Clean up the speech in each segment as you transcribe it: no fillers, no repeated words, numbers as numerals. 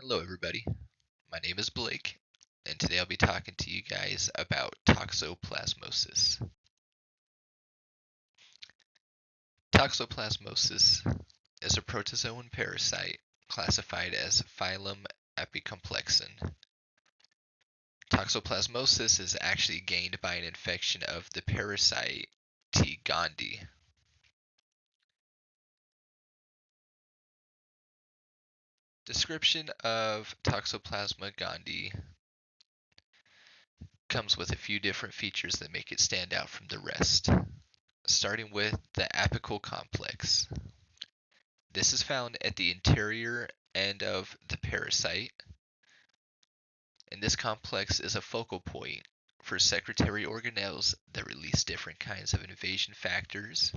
Hello, everybody. My name is Blake, and today I'll be talking to you guys about toxoplasmosis. Toxoplasmosis is a protozoan parasite classified as phylum Apicomplexan. Toxoplasmosis is actually gained by an infection of the parasite T. gondii. Description of Toxoplasma gondii comes with a few different features that make it stand out from the rest, starting with the apical complex. This is found at the interior end of the parasite, and this complex is a focal point for secretory organelles that release different kinds of invasion factors,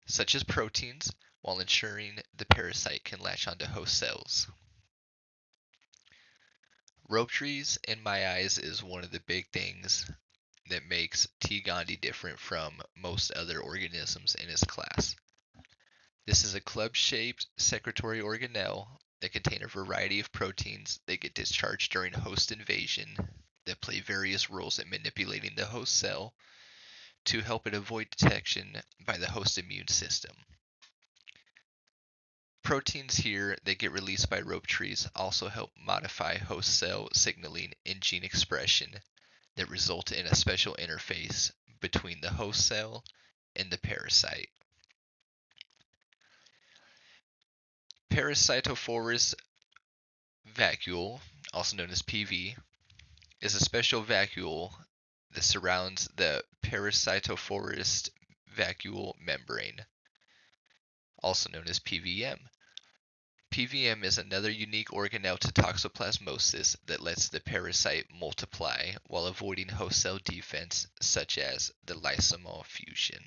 such as proteins, while ensuring the parasite can latch onto host cells. Rope trees, in my eyes, is one of the big things that makes T. gondii different from most other organisms in its class. This is a club-shaped secretory organelle that contain a variety of proteins that get discharged during host invasion that play various roles in manipulating the host cell to help it avoid detection by the host immune system. Proteins here that get released by rope trees also help modify host cell signaling and gene expression that result in a special interface between the host cell and the parasite. Parasitophorus vacuole, also known as PV, is a special vacuole that surrounds the parasitophorus vacuole membrane, also known as PVM. PVM is another unique organelle to toxoplasmosis that lets the parasite multiply while avoiding host cell defense, such as the lysomal fusion.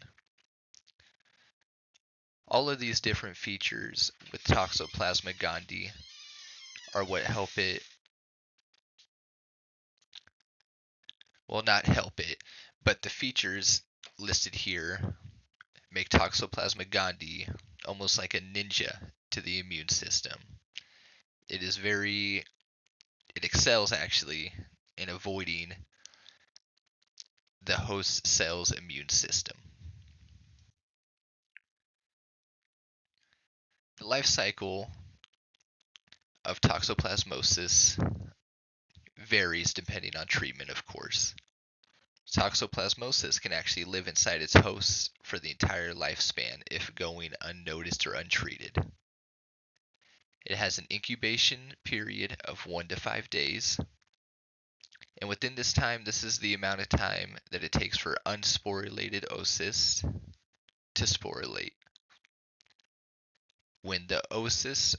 All of these different features with Toxoplasma gondii are what help it, well, not help it, but the features listed here make Toxoplasma gondii almost like a ninja to the immune system. It excels actually in avoiding the host cell's immune system. The life cycle of toxoplasmosis varies depending on treatment, of course. Toxoplasmosis can actually live inside its hosts for the entire lifespan if going unnoticed or untreated. It has an incubation period of 1 to 5 days, and within this time, this is the amount of time that it takes for unsporulated oocysts to sporulate. When the oocysts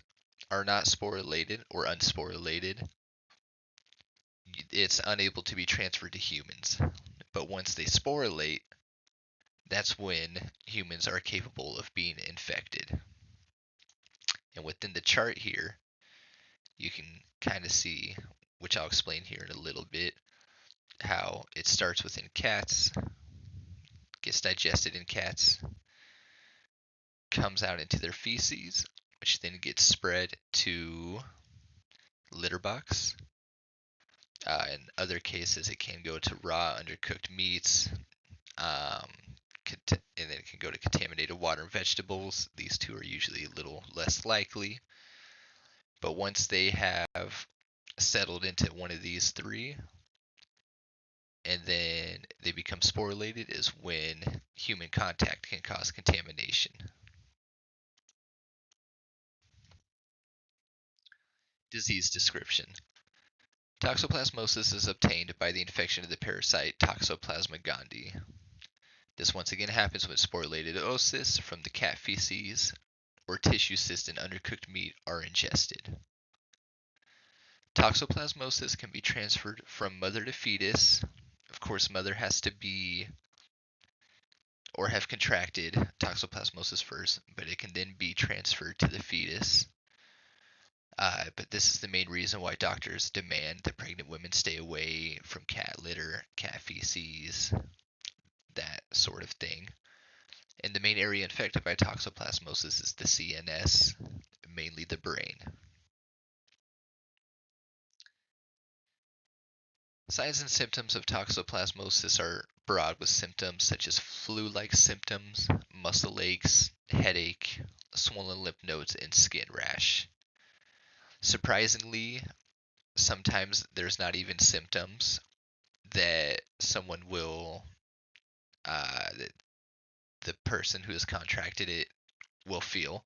are not sporulated or unsporulated, it's unable to be transferred to humans. But once they sporulate, that's when humans are capable of being infected. And within the chart here, you can kind of see, which I'll explain here in a little bit, how it starts within cats, gets digested in cats, comes out into their feces, which then gets spread to litter box. In other cases, it can go to raw, undercooked meats, and then it can go to contaminated water and vegetables. These two are usually a little less likely. But once they have settled into one of these three, and then they become sporulated, is when human contact can cause contamination. Disease description. Toxoplasmosis is obtained by the infection of the parasite Toxoplasma gondii. This once again happens when sporulated oocysts from the cat feces or tissue cysts in undercooked meat are ingested. Toxoplasmosis can be transferred from mother to fetus. Of course, mother has to be or have contracted toxoplasmosis first, but it can then be transferred to the fetus. But this is the main reason why doctors demand that pregnant women stay away from cat litter, cat feces, that sort of thing. And the main area infected by toxoplasmosis is the CNS, mainly the brain. Signs and symptoms of toxoplasmosis are broad with symptoms such as flu-like symptoms, muscle aches, headache, swollen lymph nodes, and skin rash. Surprisingly, sometimes there's not even symptoms that someone will, that the person who has contracted it will feel.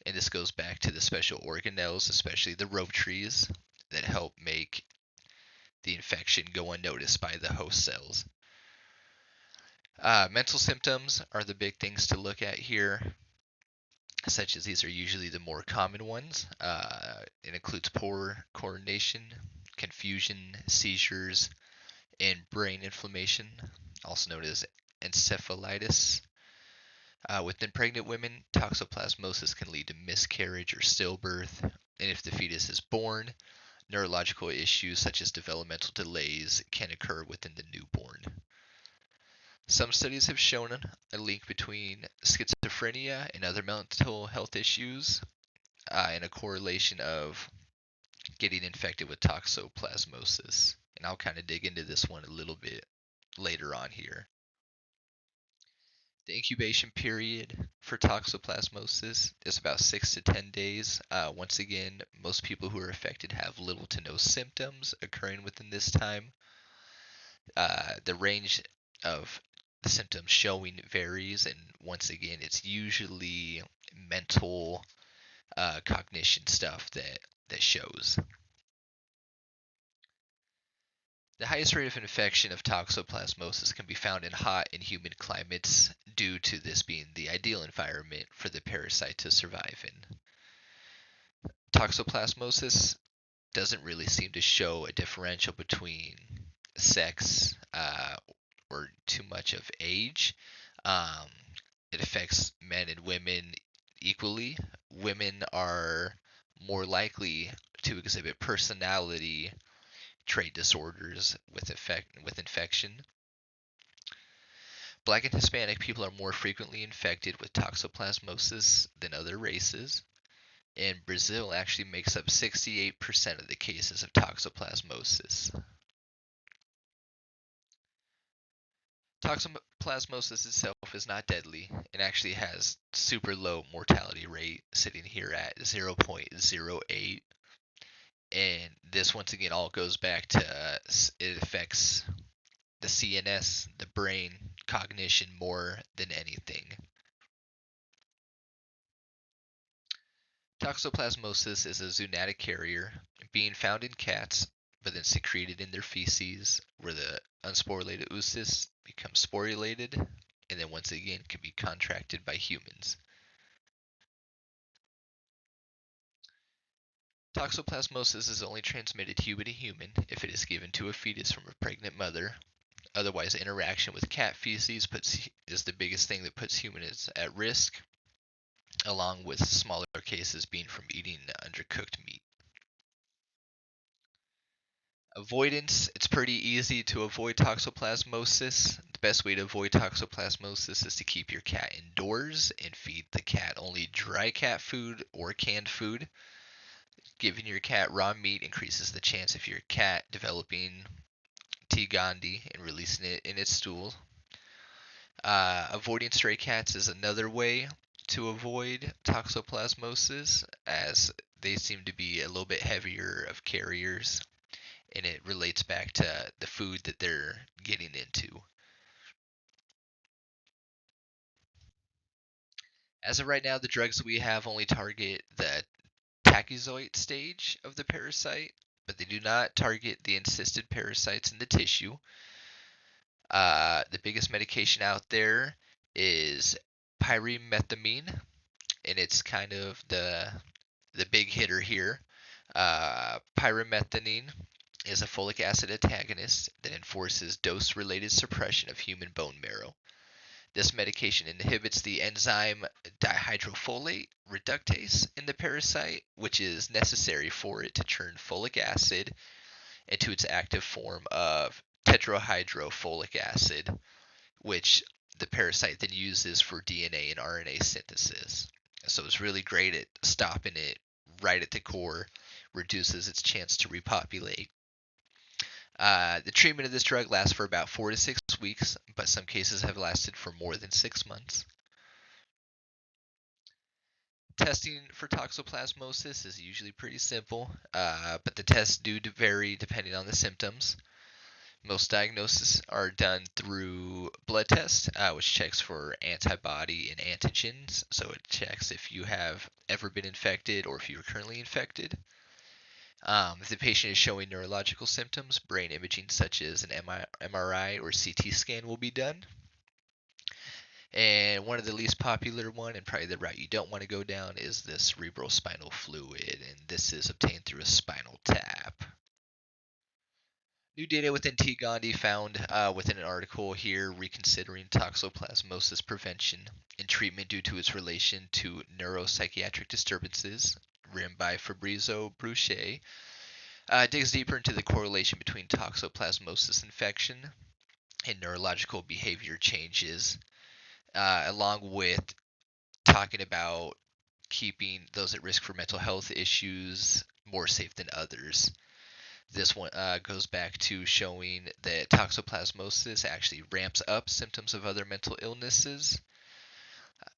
And this goes back to the special organelles, especially the rotries, that help make the infection go unnoticed by the host cells. Mental symptoms are the big things to look at here, such as these are usually the more common ones. It includes poor coordination, confusion, seizures, and brain inflammation, also known as encephalitis. Within pregnant women, toxoplasmosis can lead to miscarriage or stillbirth, and if the fetus is born, neurological issues such as developmental delays can occur within the newborn. Some studies have shown a link between schizophrenia and other mental health issues, and a correlation of getting infected with toxoplasmosis. And I'll kind of dig into this one a little bit later on here. The incubation period for toxoplasmosis is about 6 to 10 days. Once again, most people who are affected have little to no symptoms occurring within this time. The range of the symptoms showing varies, and once again, it's usually mental cognition stuff that shows. The highest rate of infection of toxoplasmosis can be found in hot and humid climates due to this being the ideal environment for the parasite to survive in. Toxoplasmosis doesn't really seem to show a differential between sex or too much of age. Um, it affects men and women equally. Women are more likely to exhibit personality trait disorders with infection. Black and Hispanic people are more frequently infected with toxoplasmosis than other races, and Brazil actually makes up 68% of the cases of toxoplasmosis. Toxoplasmosis itself is not deadly and actually has super low mortality rate, sitting here at 0.08. And this once again all goes back to it affects the CNS, the brain, cognition more than anything. Toxoplasmosis is a zoonotic carrier being found in cats, but then secreted in their feces, where the unsporulated oocysts become sporulated, and then once again can be contracted by humans. Toxoplasmosis is only transmitted human to human if it is given to a fetus from a pregnant mother. Otherwise, interaction with cat feces is the biggest thing that puts humans at risk, along with smaller cases being from eating undercooked meat. Avoidance, it's pretty easy to avoid toxoplasmosis. The best way to avoid toxoplasmosis is to keep your cat indoors and feed the cat only dry cat food or canned food. Giving your cat raw meat increases the chance of your cat developing T. gondii and releasing it in its stool. Avoiding stray cats is another way to avoid toxoplasmosis, as they seem to be a little bit heavier of carriers, and it relates back to the food that they're getting into. As of right now, the drugs that we have only target the tachyzoid stage of the parasite, but they do not target the encysted parasites in the tissue. The biggest medication out there is pyrimethamine, and it's kind of the big hitter here. Pyrimethamine is a folic acid antagonist that enforces dose-related suppression of human bone marrow. This medication inhibits the enzyme dihydrofolate reductase in the parasite, which is necessary for it to turn folic acid into its active form of tetrahydrofolic acid, which the parasite then uses for DNA and RNA synthesis. So it's really great at stopping it right at the core, reduces its chance to repopulate. The treatment of this drug lasts for about 4 to 6 weeks, but some cases have lasted for more than 6 months. Testing for toxoplasmosis is usually pretty simple, but the tests do vary depending on the symptoms. Most diagnoses are done through blood tests, which checks for antibody and antigens. So it checks if you have ever been infected or if you are currently infected. If the patient is showing neurological symptoms, brain imaging such as an MRI or CT scan will be done. And one of the least popular one, and probably the route you don't want to go down, is the cerebral spinal fluid, and this is obtained through a spinal tap. New data within T. Gandhi found within an article here reconsidering toxoplasmosis prevention and treatment due to its relation to neuropsychiatric disturbances, written by Fabrizio Bruchet, digs deeper into the correlation between toxoplasmosis infection and neurological behavior changes, along with talking about keeping those at risk for mental health issues more safe than others. This one goes back to showing that toxoplasmosis actually ramps up symptoms of other mental illnesses.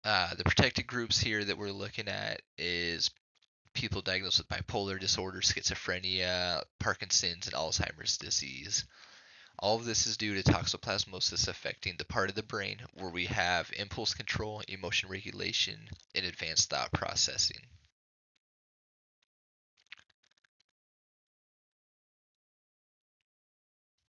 The protected groups here that we're looking at is people diagnosed with bipolar disorder, schizophrenia, Parkinson's, and Alzheimer's disease. All of this is due to toxoplasmosis affecting the part of the brain where we have impulse control, emotion regulation, and advanced thought processing.